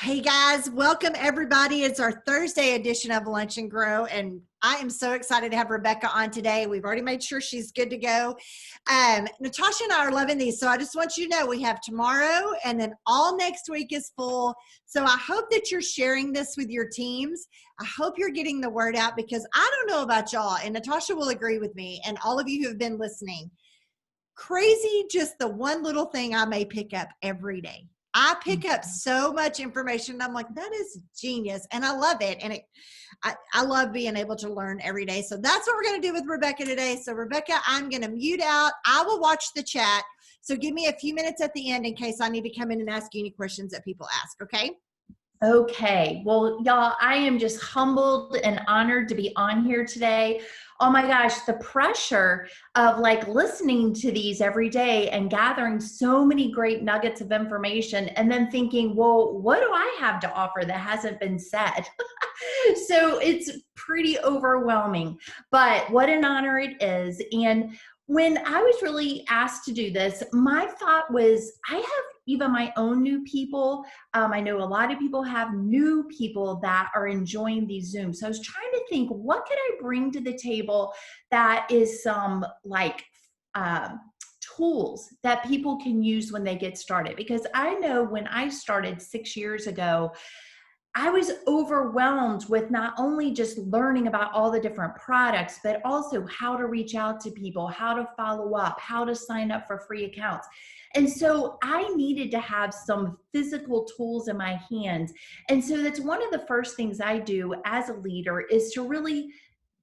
Hey guys, welcome everybody. It's our Thursday edition of Lunch and Grow, and I am so excited to have Rebecca on today. We've already made sure she's good to go. Natasha and I are loving these, so I just want you to know we have tomorrow, and then all next week is full. So I hope that you're sharing this with your teams. I hope you're getting the word out because I don't know about y'all, and Natasha will agree with me, and all of you who have been listening. Crazy, just the one little thing I may pick up every day. I pick up so much information. I'm like, that is genius. And I love it. And I love being able to learn every day. So that's what we're going to do with Rebecca today. So Rebecca, I'm going to mute out. I will watch the chat. So give me a few minutes at the end in case I need to come in and ask you any questions that people ask. Okay. Okay. Well, y'all, I am just humbled and honored to be on here today. Oh my gosh, the pressure of like listening to these every day and gathering so many great nuggets of information and then thinking, well, what do I have to offer that hasn't been said? So it's pretty overwhelming, but what an honor it is. And when I was really asked to do this, my thought was I have even my own new people. I know a lot of people have new people that are enjoying these Zooms. So I was trying to think, what could I bring to the table that is some like tools that people can use when they get started? Because I know when I started 6 years ago, I was overwhelmed with not only just learning about all the different products, but also how to reach out to people, how to follow up, how to sign up for free accounts. And so I needed to have some physical tools in my hands. And so that's one of the first things I do as a leader is to really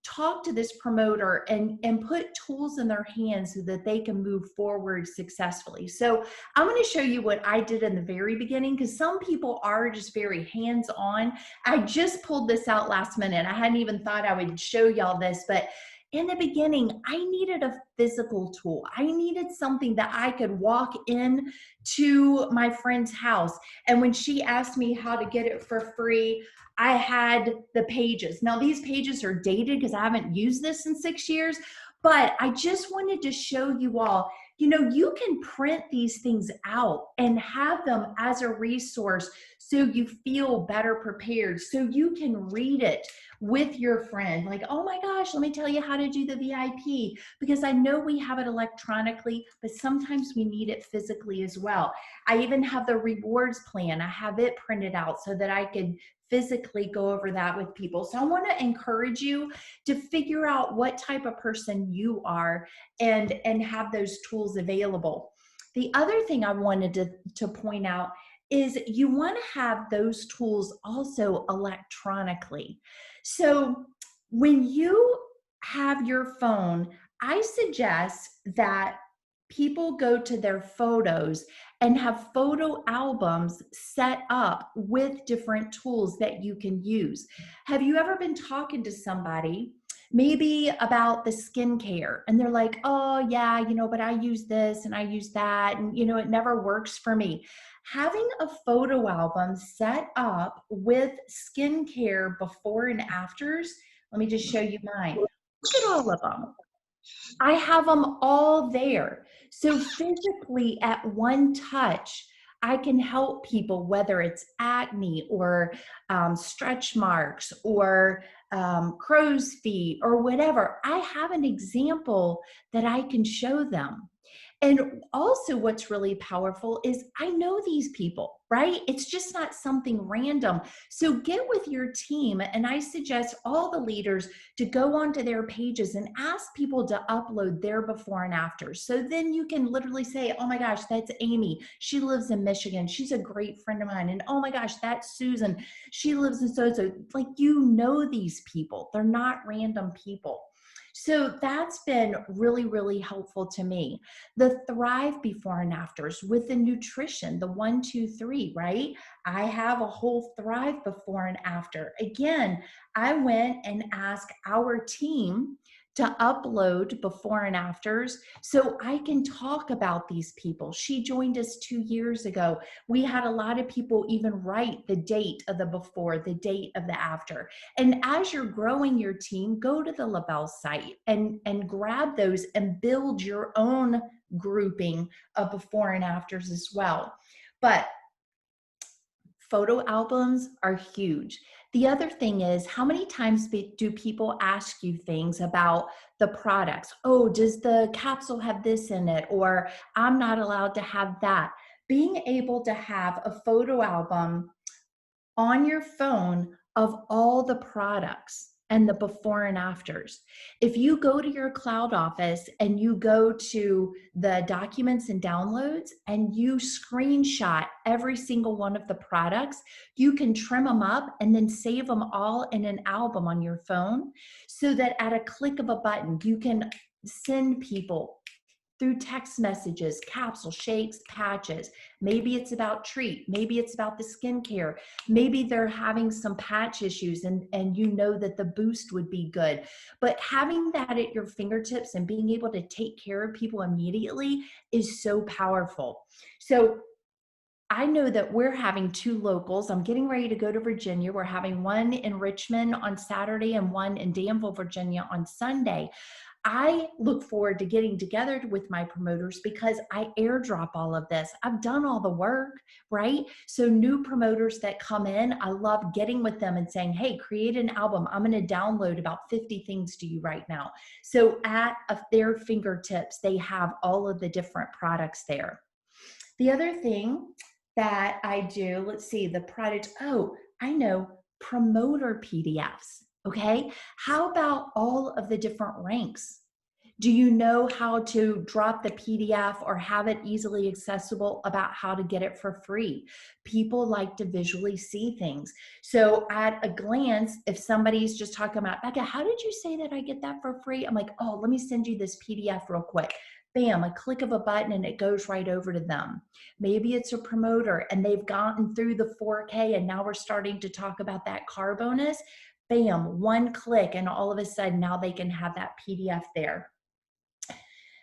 talk to this promoter and put tools in their hands so that they can move forward successfully. So I'm going to show you what I did in the very beginning because some people are just very hands-on. I just pulled this out last minute. I hadn't even thought I would show y'all this, but in the beginning, I needed a physical tool. I needed something that I could walk in to my friend's house. And when she asked me how to get it for free, I had the pages. Now these pages are dated because I haven't used this in 6 years, but I just wanted to show you all, you can print these things out and have them as a resource so you feel better prepared, so you can read it with your friend. Like, oh my gosh, let me tell you how to do the VIP, because I know we have it electronically, but sometimes we need it physically as well. I even have the rewards plan. I have it printed out so that I could physically go over that with people. So I want to encourage you to figure out what type of person you are and have those tools available. The other thing I wanted to point out is you want to have those tools also electronically. So when you have your phone, I suggest that people go to their photos and have photo albums set up with different tools that you can use. Have you ever been talking to somebody maybe about the skincare and they're like, oh yeah, but I use this and I use that and it never works for me. Having a photo album set up with skincare before and afters, let me just show you mine. Look at all of them. I have them all there. So physically at one touch, I can help people, whether it's acne or stretch marks or crow's feet or whatever. I have an example that I can show them. And also what's really powerful is I know these people, right? It's just not something random. So get with your team. And I suggest all the leaders to go onto their pages and ask people to upload their before and after. So then you can literally say, oh my gosh, that's Amy. She lives in Michigan. She's a great friend of mine. And oh my gosh, that's Susan. She lives in so-and-so. Like, these people. They're not random people. So that's been really, really helpful to me. The Thrive before and afters with the nutrition, the 1, 2, 3, right? I have a whole Thrive before and after. Again, I went and asked our team to upload before and afters so I can talk about these people. She joined us 2 years ago. We had a lot of people even write the date of the before, the date of the after. And as you're growing your team, go to the Lavelle site and grab those and build your own grouping of before and afters as well. But Photo albums are huge. The other thing is, how many times do people ask you things about the products? Oh, does the capsule have this in it? Or I'm not allowed to have that. Being able to have a photo album on your phone of all the products and the before and afters. If you go to your cloud office and you go to the documents and downloads and you screenshot every single one of the products, you can trim them up and then save them all in an album on your phone so that at a click of a button, you can send people through text messages, capsules, shakes, patches. Maybe it's about treat. Maybe it's about the skincare. Maybe they're having some patch issues and you know that the boost would be good. But having that at your fingertips and being able to take care of people immediately is so powerful. So I know that we're having 2 locals. I'm getting ready to go to Virginia. We're having one in Richmond on Saturday and one in Danville, Virginia on Sunday. I look forward to getting together with my promoters because I airdrop all of this. I've done all the work, right? So new promoters that come in, I love getting with them and saying, hey, create an album. I'm going to download about 50 things to you right now. So at their fingertips, they have all of the different products there. The other thing that I do, let's see, the product, oh, I know, promoter PDFs. Okay. How about all of the different ranks? Do you know how to drop the PDF or have it easily accessible about how to get it for free? People like to visually see things. So at a glance, if somebody's just talking about, Becca, how did you say that I get that for free? I'm like, oh, let me send you this PDF real quick. Bam, a click of a button and it goes right over to them. Maybe it's a promoter and they've gotten through the 4K and now we're starting to talk about that car bonus. Bam, one click and all of a sudden now they can have that PDF there.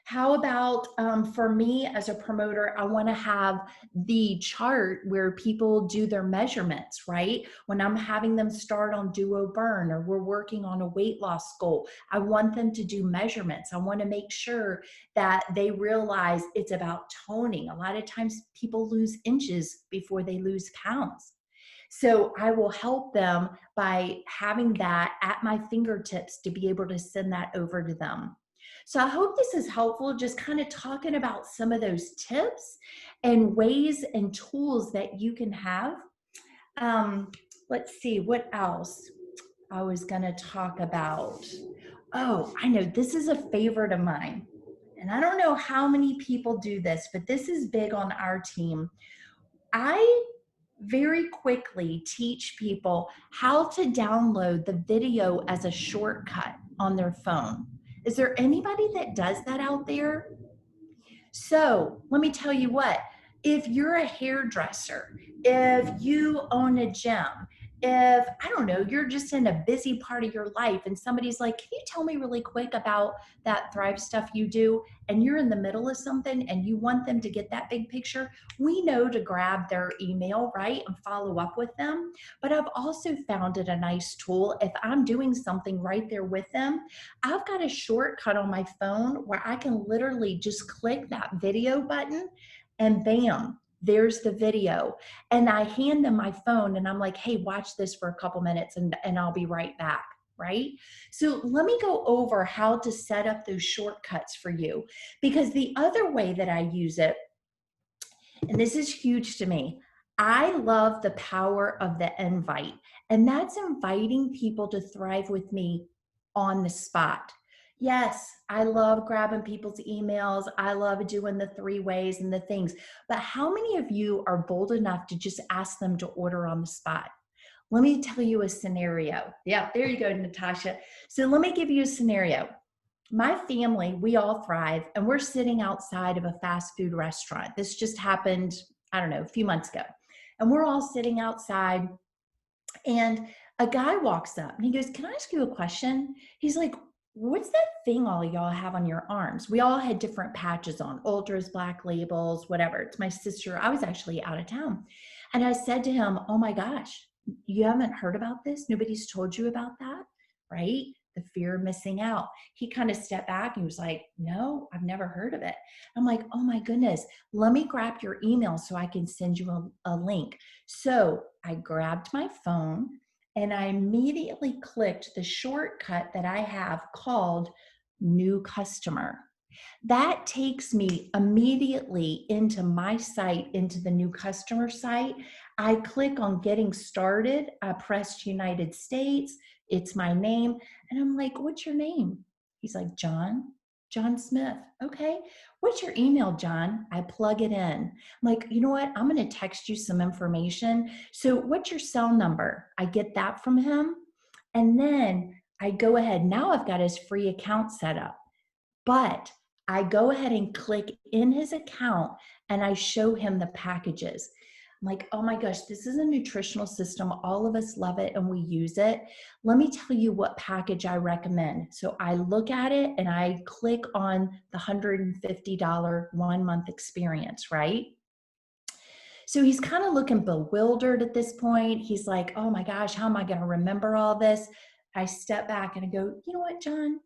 How about for me as a promoter, I want to have the chart where people do their measurements, right? When I'm having them start on Duo Burn or we're working on a weight loss goal, I want them to do measurements. I want to make sure that they realize it's about toning. A lot of times people lose inches before they lose pounds. So I will help them by having that at my fingertips to be able to send that over to them. So I hope this is helpful, just kind of talking about some of those tips and ways and tools that you can have. Let's see, what else I was going to talk about. Oh, I know this is a favorite of mine. And I don't know how many people do this, but this is big on our team. I very quickly teach people how to download the video as a shortcut on their phone. Is there anybody that does that out there? So let me tell you what, if you're a hairdresser, if you own a gym, if, I don't know, you're just in a busy part of your life and somebody's like, can you tell me really quick about that Thrive stuff you do? And you're in the middle of something and you want them to get that big picture, we know to grab their email, right? And follow up with them. But I've also found it a nice tool. If I'm doing something right there with them, I've got a shortcut on my phone where I can literally just click that video button and bam, there's the video. And I hand them my phone and I'm like, hey, watch this for a couple minutes and I'll be right back, right? So let me go over how to set up those shortcuts for you. Because the other way that I use it, and this is huge to me, I love the power of the invite. And that's inviting people to thrive with me on the spot. Yes, I love grabbing people's emails. I love doing the 3 ways and the things. But how many of you are bold enough to just ask them to order on the spot? Let me tell you a scenario. Yeah, there you go, Natasha. So let me give you a scenario. My family, we all thrive, and we're sitting outside of a fast food restaurant. This just happened, I don't know, a few months ago. And we're all sitting outside, and a guy walks up and he goes, can I ask you a question? He's like, what's that thing all y'all have on your arms? We all had different patches on, Ultras, Black Labels, whatever. It's my sister. I was actually out of town. And I said to him, oh my gosh, you haven't heard about this? Nobody's told you about that, right? the fear of missing out. He kind of stepped back and was like, no, I've never heard of it. I'm like, oh my goodness, let me grab your email so I can send you a link. So I grabbed my phone and I immediately clicked the shortcut that I have called New Customer. That takes me immediately into my site, into the New Customer site. I click on getting started. I pressed United States. It's my name. And I'm like, what's your name? He's like, John Smith. Okay. What's your email, John? I plug it in. I'm like, you know what? I'm going to text you some information. So what's your cell number? I get that from him. And then I go ahead. Now I've got his free account set up. But I go ahead and click in his account and I show him the packages. I'm like, oh my gosh, this is a nutritional system. All of us love it and we use it. Let me tell you what package I recommend. So I look at it and I click on the $150 1-month experience, right? So he's kind of looking bewildered at this point. He's like, oh my gosh, how am I going to remember all this? I step back and I go, you know what, John?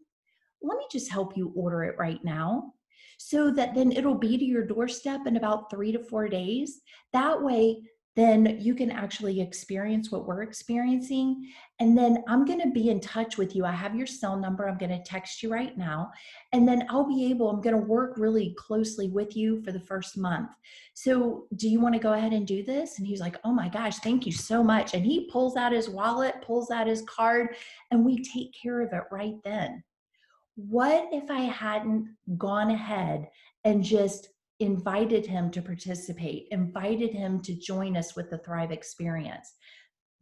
Let me just help you order it right now so that then it'll be to your doorstep in about 3 to 4 days. That way, then you can actually experience what we're experiencing. And then I'm going to be in touch with you. I have your cell number. I'm going to text you right now. And then I'm going to work really closely with you for the first month. So do you want to go ahead and do this? And he's like, oh my gosh, thank you so much. And he pulls out his wallet, pulls out his card, and we take care of it right then. What if I hadn't gone ahead and just invited him to participate, invited him to join us with the Thrive experience?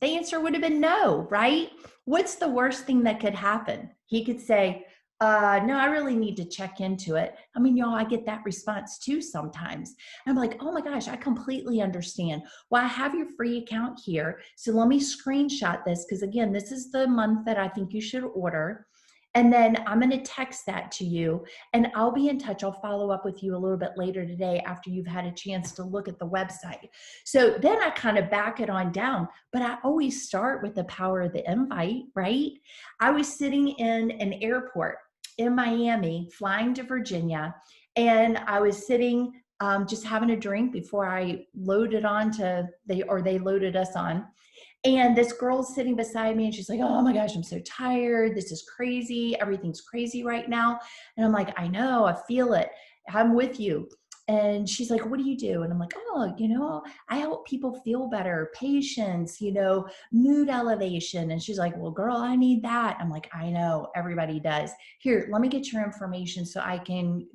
The answer would have been no, right? What's the worst thing that could happen? He could say, no, I really need to check into it. I mean, y'all, I get that response too sometimes. I'm like, oh my gosh, I completely understand. Well, I have your free account here. So let me screenshot this because, again, this is the month that I think you should order. And then I'm going to text that to you and I'll be in touch. I'll follow up with you a little bit later today after you've had a chance to look at the website. So then I kind of back it on down, but I always start with the power of the invite, right? I was sitting in an airport in Miami, flying to Virginia, and I was sitting just having a drink before I loaded on they loaded us on. And this girl's sitting beside me and she's like, oh my gosh, I'm so tired. This is crazy. Everything's crazy right now. And I'm like, I know, I feel it. I'm with you. And she's like, what do you do? And I'm like, oh, I help people feel better, patience, mood elevation. And she's like, well, girl, I need that. I'm like, I know, everybody does. Here, let me get your information so I can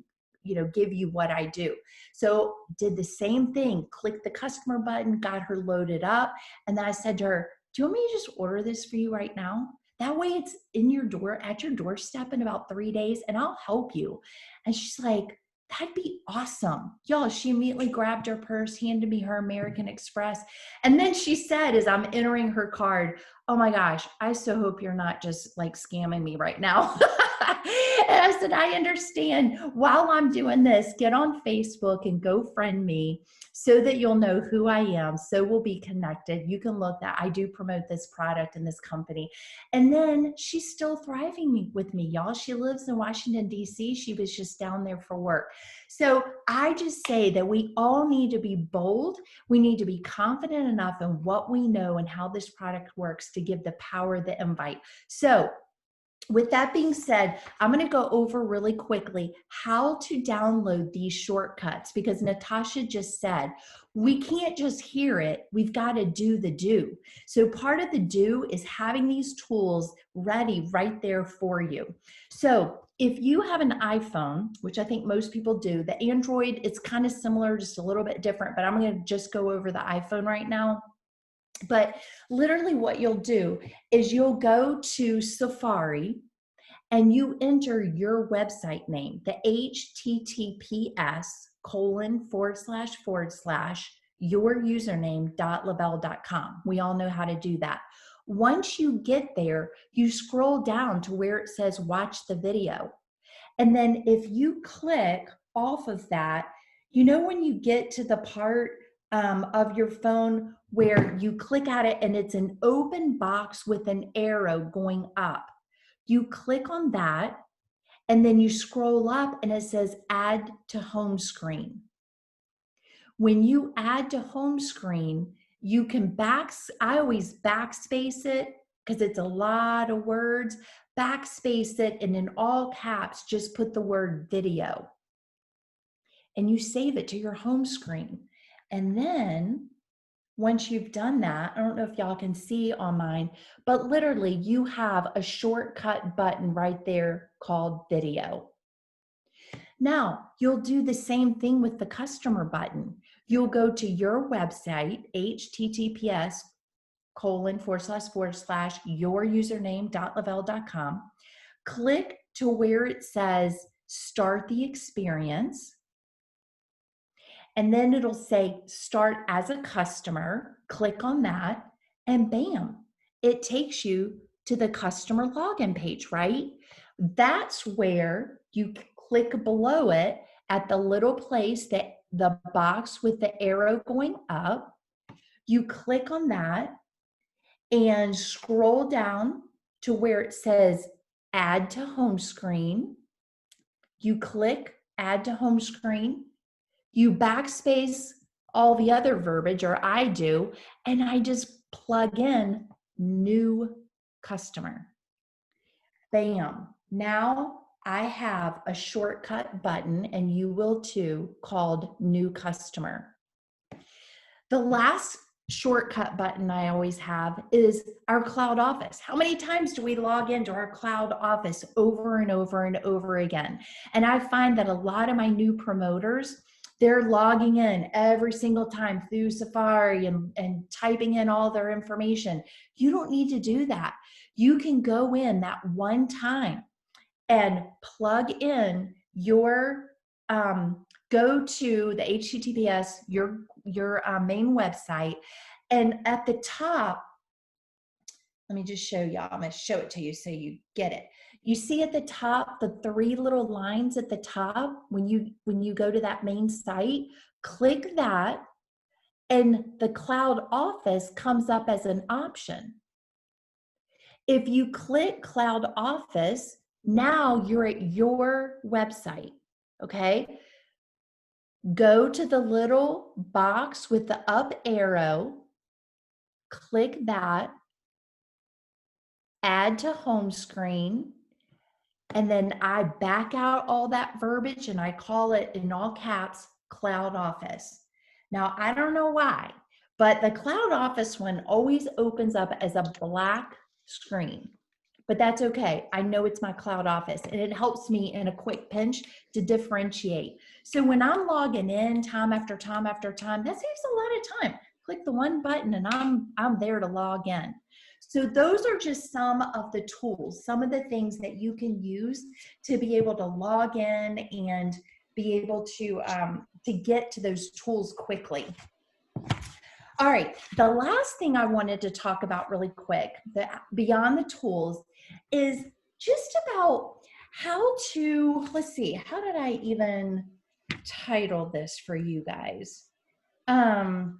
give you what I do. So did the same thing, clicked the customer button, got her loaded up. And then I said to her, do you want me to just order this for you right now? That way it's at your doorstep in about 3 days and I'll help you. And she's like, that'd be awesome. Y'all, she immediately grabbed her purse, handed me her American Express. And then she said, as I'm entering her card, oh my gosh, I so hope you're not just like scamming me right now. And I said, I understand. While I'm doing this, get on Facebook and go friend me so that you'll know who I am. So we'll be connected. You can look that I do promote this product in this company. And then she's still thriving with me, y'all. She lives in Washington, D.C. She was just down there for work. So I just say that we all need to be bold. We need to be confident enough in what we know and how this product works to give the power of the invite. So with that being said, I'm going to go over really quickly how to download these shortcuts because Natasha just said, we can't just hear it. We've got to do the do. So part of the do is having these tools ready right there for you. So if you have an iPhone, which I think most people do, the Android, it's kind of similar, just a little bit different, but I'm going to just go over the iPhone right now. But literally what you'll do is you'll go to Safari and you enter your website name, the https:// your username.lebel.com. We all know how to do that. Once you get there, you scroll down to where it says watch the video. And then if you click off of that, when you get to the part of your phone where you click at it and it's an open box with an arrow going up, You click on that, and then you scroll up and it says add to home screen. When you add to home screen, you can I always backspace it because it's a lot of words. Backspace it, and in all caps, just put the word video. And you save it to your home screen. And then once you've done that, I don't know if y'all can see on mine, but literally you have a shortcut button right there called video. Now, you'll do the same thing with the customer button. You'll go to your website, https://yourusername.lavelle.com, click to where it says start the experience, and then it'll say start as a customer. Click on that, and bam, it takes you to the customer login page, right? That's where you click below it at the little place, that the box with the arrow going up. You click on that and scroll down to where it says add to home screen. You click add to home screen. You backspace all the other verbiage, or I do, and I just plug in new customer. Bam. Now I have a shortcut button, and you will too, called new customer. The last shortcut button I always have is our cloud office. How many times do we log into our cloud office over and over and over again? And I find that a lot of my new promoters, they're logging in every single time through Safari and typing in all their information. You don't need to do that. You can go in that one time and plug in your, go to the HTTPS, your main website, and at the top, let me just show y'all. I'm going to show it to you so you get it. You see at the top, the 3 little lines at the top, when you go to that main site, click that, and the cloud office comes up as an option. If you click cloud office, now you're at your website, okay? Go to the little box with the up arrow, click that, add to home screen, and then I back out all that verbiage and I call it in all caps, Cloud Office. Now, I don't know why, but the Cloud Office one always opens up as a black screen, but that's okay. I know it's my Cloud Office, and it helps me in a quick pinch to differentiate. So when I'm logging in time after time after time, that saves a lot of time. Click the one button and I'm there to log in. So those are just some of the tools, some of the things that you can use to be able to log in and be able to get to those tools quickly. All right, the last thing I wanted to talk about really quick, beyond the tools, is just about how to, let's see, how did I even title this for you guys? Because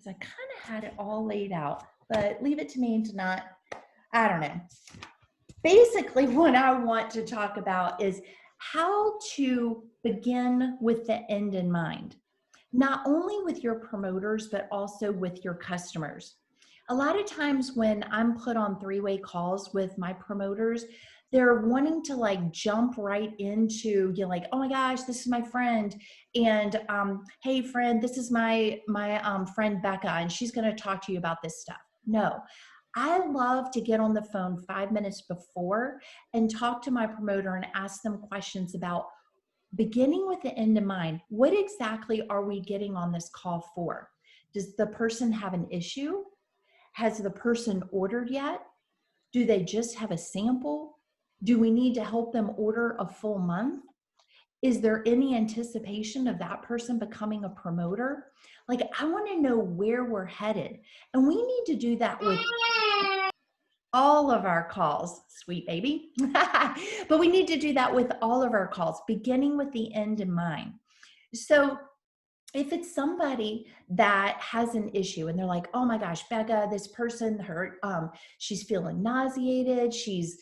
I kind of had it all laid out, but leave it to me to not, I don't know. Basically, what I want to talk about is how to begin with the end in mind, not only with your promoters, but also with your customers. A lot of times when I'm put on 3-way calls with my promoters, they're wanting to like jump right into, you know, like, oh my gosh, this is my friend. And hey friend, this is my friend Becca, and she's gonna talk to you about this stuff. No, I love to get on the phone 5 minutes before and talk to my promoter and ask them questions about beginning with the end in mind. What exactly are we getting on this call for? Does the person have an issue? Has the person ordered yet? Do they just have a sample? Do we need to help them order a full month? Is there any anticipation of that person becoming a promoter? Like, I want to know where we're headed. And we need to do that with all of our calls, sweet baby. But we need to do that with all of our calls, beginning with the end in mind. So if it's somebody that has an issue and they're like, oh my gosh, Becca, this person, she's feeling nauseated, she's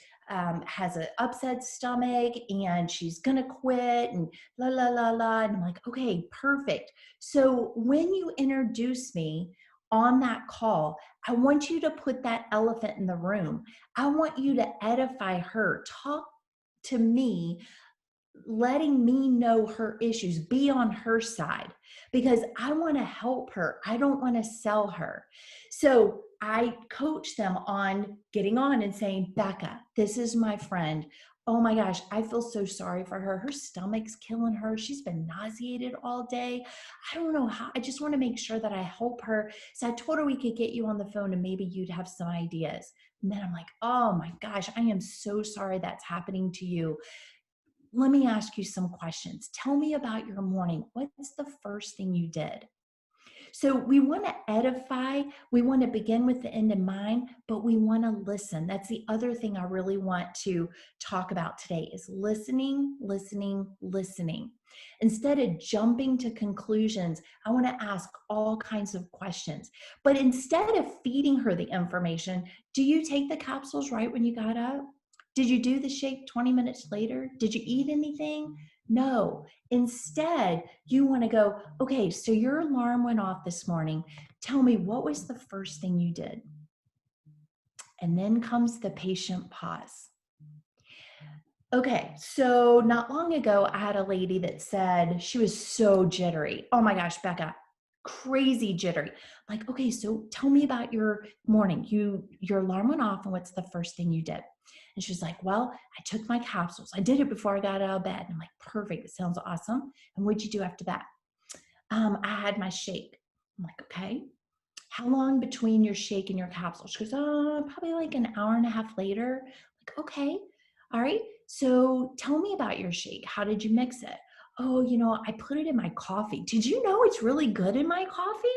has an upset stomach and she's gonna quit and la la la la. And I'm like, okay, perfect. So when you introduce me on that call, I want you to put that elephant in the room. I want you to edify her, talk to me, letting me know her issues, be on her side, because I want to help her. I don't want to sell her. So I coach them on getting on and saying, Becca, this is my friend. Oh my gosh, I feel so sorry for her. Her stomach's killing her. She's been nauseated all day. I don't know how. I just want to make sure that I help her. So I told her we could get you on the phone and maybe you'd have some ideas. And then I'm like, oh my gosh, I am so sorry that's happening to you. Let me ask you some questions. Tell me about your morning. What's the first thing you did? So we want to edify. We want to begin with the end in mind, but we want to listen. That's the other thing I really want to talk about today is listening, listening, listening. Instead of jumping to conclusions, I want to ask all kinds of questions. But instead of feeding her the information, do you take the capsules right when you got up? Did you do the shake 20 minutes later? Did you eat anything? No. Instead, you want to go, okay, so your alarm went off this morning. Tell me, what was the first thing you did? And then comes the patient pause. Okay, so not long ago, I had a lady that said she was so jittery. Oh my gosh, Becca, crazy jittery. Like, okay, so tell me about your morning. Your alarm went off, and what's the first thing you did? And she's like, well, I took my capsules. I did it before I got out of bed. And I'm like, perfect. It sounds awesome. And what'd you do after that? I had my shake. I'm like, okay. How long between your shake and your capsules? She goes, probably like an hour and a half later. I'm like, okay. All right. So tell me about your shake. How did you mix it? Oh, I put it in my coffee. Did you know it's really good in my coffee?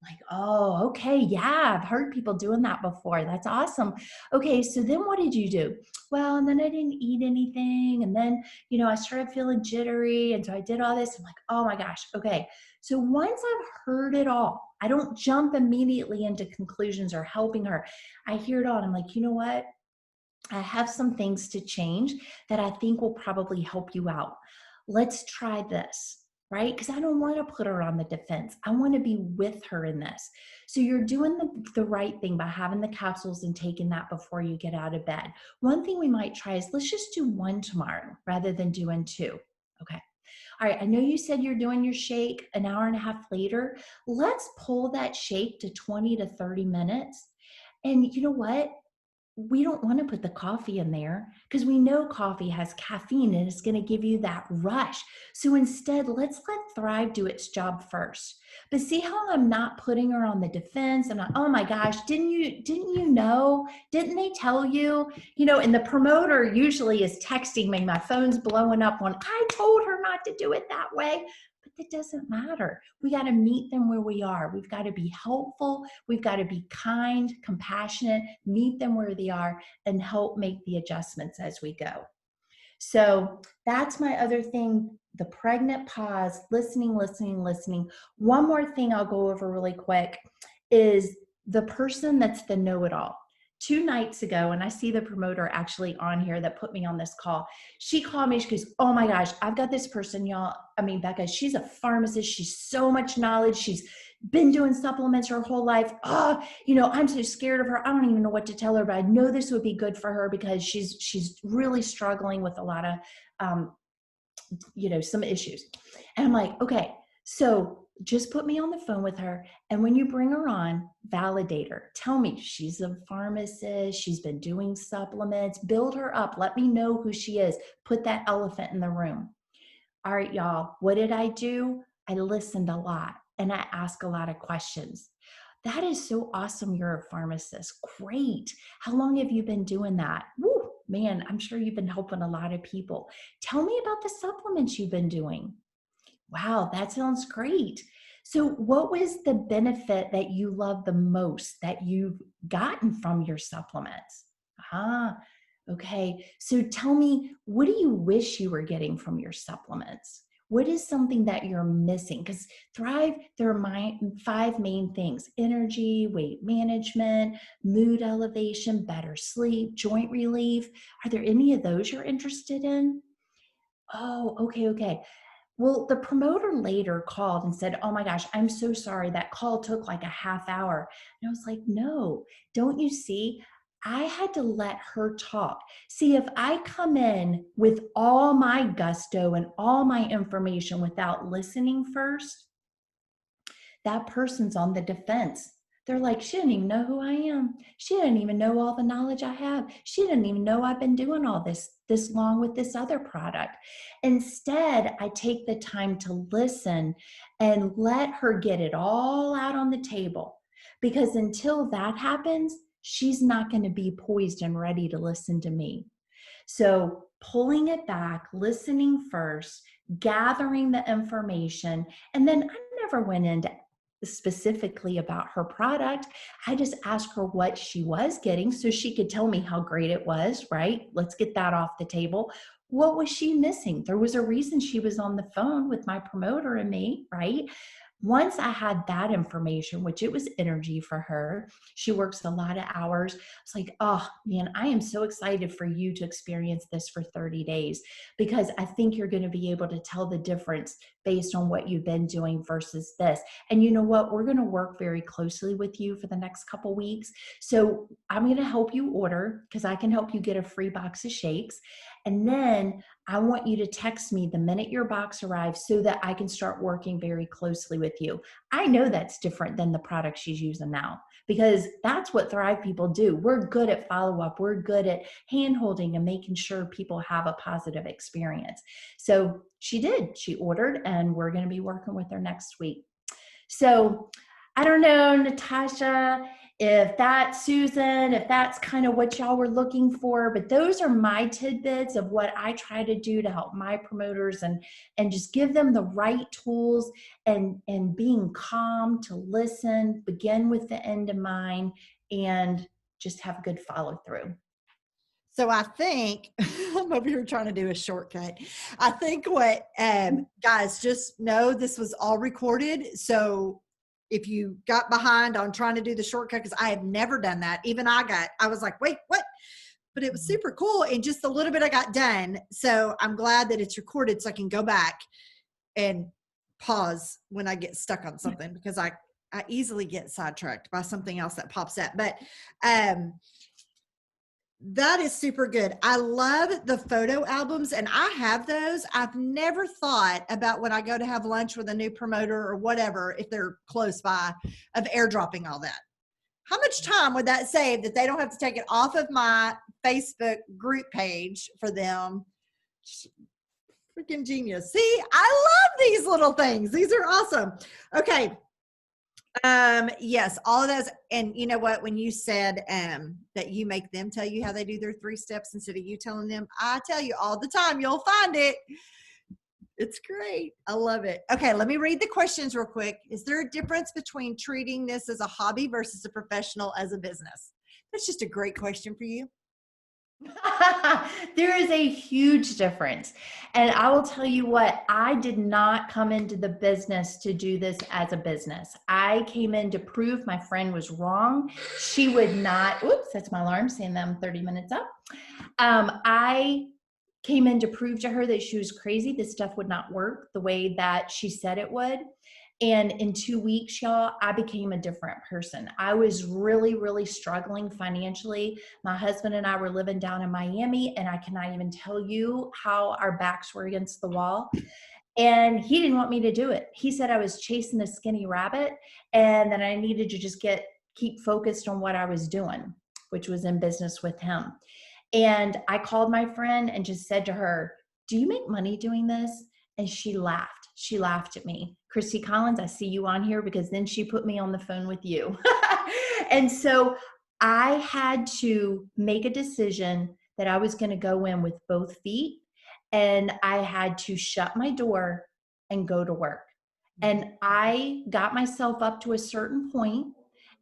Like, oh, okay. Yeah, I've heard people doing that before. That's awesome. Okay, so then what did you do? Well, and then I didn't eat anything. And then, I started feeling jittery. And so I did all this. I'm like, oh my gosh. Okay. So once I've heard it all, I don't jump immediately into conclusions or helping her. I hear it all and I'm like, you know what? I have some things to change that I think will probably help you out. Let's try this, right? Because I don't want to put her on the defense. I want to be with her in this. So you're doing the right thing by having the capsules and taking that before you get out of bed. One thing we might try is let's just do one tomorrow rather than doing two. Okay. All right, I know you said you're doing your shake an hour and a half later. Let's pull that shake to 20 to 30 minutes. And you know what? We don't want to put the coffee in there because we know coffee has caffeine and it's going to give you that rush. So instead, let's let Thrive do its job first. But see how I'm not putting her on the defense? I'm not, oh my gosh, didn't you know? Didn't they tell you? And the promoter usually is texting me. My phone's blowing up when I told her not to do it that way. But that doesn't matter. We got to meet them where we are. We've got to be helpful. We've got to be kind, compassionate, meet them where they are, and help make the adjustments as we go. So that's my other thing, the pregnant pause, listening, listening, listening. One more thing I'll go over really quick is the person that's the know-it-all. 2 nights ago, and I see the promoter actually on here that put me on this call. She called me. She goes, oh my gosh, I've got this person, y'all. Becca, she's a pharmacist. She's so much knowledge. She's been doing supplements her whole life. I'm so scared of her. I don't even know what to tell her, but I know this would be good for her because she's really struggling with a lot of, some issues. And I'm like, okay, so just put me on the phone with her. And when you bring her on, validate her. Tell me she's a pharmacist. She's been doing supplements. Build her up. Let me know who she is. Put that elephant in the room. All right, y'all, what did I do? I listened a lot and I asked a lot of questions. That is so awesome. You're a pharmacist. Great. How long have you been doing that? Woo, man, I'm sure you've been helping a lot of people. Tell me about the supplements you've been doing. Wow, that sounds great. So what was the benefit that you love the most that you've gotten from your supplements? Okay. So tell me, what do you wish you were getting from your supplements? What is something that you're missing? Because Thrive, there are my 5 main things: energy, weight management, mood elevation, better sleep, joint relief. Are there any of those you're interested in? Oh, okay, okay. Well, the promoter later called and said, "Oh my gosh, I'm so sorry. That call took like a half hour." And I was like, "No, don't you see? I had to let her talk. See, if I come in with all my gusto and all my information without listening first, that person's on the defense. They're like, she didn't even know who I am. She didn't even know all the knowledge I have. She didn't even know I've been doing all this long with this other product." Instead, I take the time to listen and let her get it all out on the table. Because until that happens, she's not going to be poised and ready to listen to me. So pulling it back, listening first, gathering the information, and then I never went into specifically about her product. I just asked her what she was getting so she could tell me how great it was, right? Let's get that off the table. What was she missing? There was a reason she was on the phone with my promoter and me, right? Once I had that information, which it was energy for her, she works a lot of hours. It's like, oh man, I am so excited for you to experience this for 30 days because I think you're going to be able to tell the difference based on what you've been doing versus this. And you know what? We're going to work very closely with you for the next couple weeks. So I'm going to help you order because I can help you get a free box of shakes. And then I want you to text me the minute your box arrives so that I can start working very closely with you. I know that's different than the product she's using now because that's what Thrive people do. We're good at follow-up. We're good at hand-holding and making sure people have a positive experience. So she did. She ordered, and we're going to be working with her next week. So I don't know, Natasha, if that's Susan, if that's kind of what y'all were looking for, but those are my tidbits of what I try to do to help my promoters and just give them the right tools and being calm to listen, begin with the end in mind, and just have good follow through. So I think I'm over here trying to do a shortcut. I think what guys, just know this was all recorded. So if you got behind on trying to do the shortcut, because I have never done that. Even I was like, wait, what? But it was super cool. And just a little bit I got done. So I'm glad that it's recorded so I can go back and pause when I get stuck on something because I easily get sidetracked by something else that pops up. But that is super good. I love the photo albums and I have those. I've never thought about when I go to have lunch with a new promoter or whatever, if they're close by, of airdropping all that. How much time would that save that they don't have to take it off of my Facebook group page for them? Freaking genius. See, I love these little things. These are awesome. Okay. Yes, all of those. And you know what, when you said that you make them tell you how they do their 3 steps instead of you telling them, I tell you all the time, you'll find it. It's great. I love it. Okay, let me read the questions real quick. Is there a difference between treating this as a hobby versus a professional as a business? That's just a great question for you. There is a huge difference. And I will tell you what, I did not come into the business to do this as a business. I came in to prove my friend was wrong. She would not, oops, that's my alarm saying that I'm 30 minutes up. I came in to prove to her that she was crazy. This stuff would not work the way that she said it would. And in 2 weeks, y'all, I became a different person. I was really, really struggling financially. My husband and I were living down in Miami, and I cannot even tell you how our backs were against the wall. And he didn't want me to do it. He said I was chasing a skinny rabbit and that I needed to just keep focused on what I was doing, which was in business with him. And I called my friend and just said to her, "Do you make money doing this?" And she laughed. She laughed at me. "Christy Collins, I see you on here," because then she put me on the phone with you. And so I had to make a decision that I was going to go in with both feet, and I had to shut my door and go to work. And I got myself up to a certain point,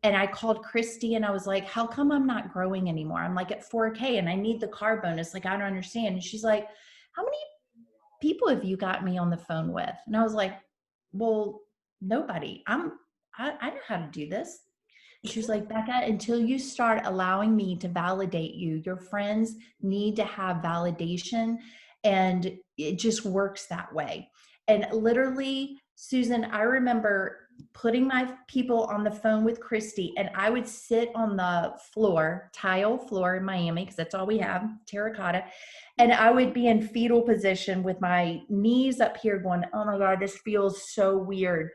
and I called Christy and I was like, "How come I'm not growing anymore? I'm like at 4K and I need the car bonus. Like, I don't understand." And she's like, "How many people have you got me on the phone with? And I was like, well, nobody. I know how to do this. And she was like, Becca, until you start allowing me to validate you, your friends need to have validation. And it just works that way. And literally, Susan, I remember putting my people on the phone with Christy, and I would sit on the floor, tile floor in Miami, because that's all we have, terracotta. And I would be in fetal position with my knees up here going, oh my God, this feels so weird.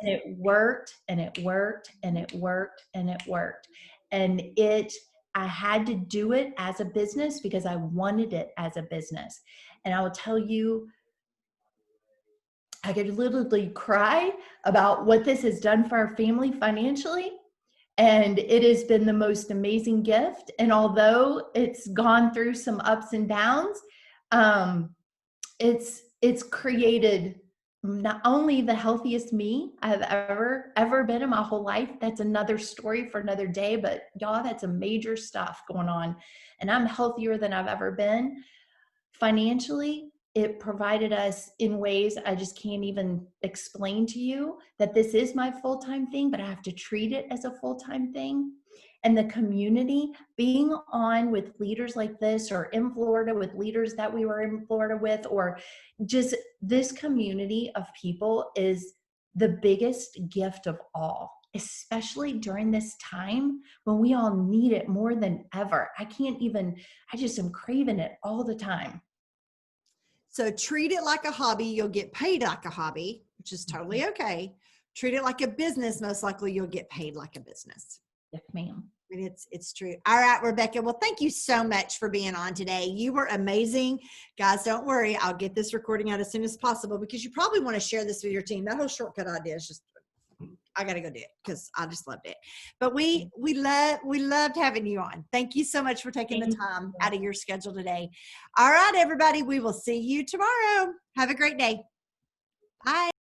And it worked and it worked and it worked and it worked. And I had to do it as a business because I wanted it as a business. And I will tell you, I could literally cry about what this has done for our family financially. And it has been the most amazing gift. And although it's gone through some ups and downs, it's created not only the healthiest me I've ever been in my whole life. That's another story for another day, but y'all, that's a major stuff going on. And I'm healthier than I've ever been. Financially, it provided us in ways I just can't even explain to you, that this is my full-time thing, but I have to treat it as a full-time thing. And the community, being on with leaders like this, or in Florida with leaders that we were in Florida with, or just this community of people, is the biggest gift of all, especially during this time when we all need it more than ever. I just am craving it all the time. So treat it like a hobby. You'll get paid like a hobby, which is totally okay. Treat it like a business. Most likely you'll get paid like a business. Yes, ma'am. I mean, it's true. All right, Rebecca. Well, thank you so much for being on today. You were amazing. Guys, don't worry. I'll get this recording out as soon as possible, because you probably want to share this with your team. That whole shortcut idea is just, I got to go do it because I just loved it. But we loved having you on. Thank you so much for taking the time out of your schedule today. All right, everybody. We will see you tomorrow. Have a great day. Bye.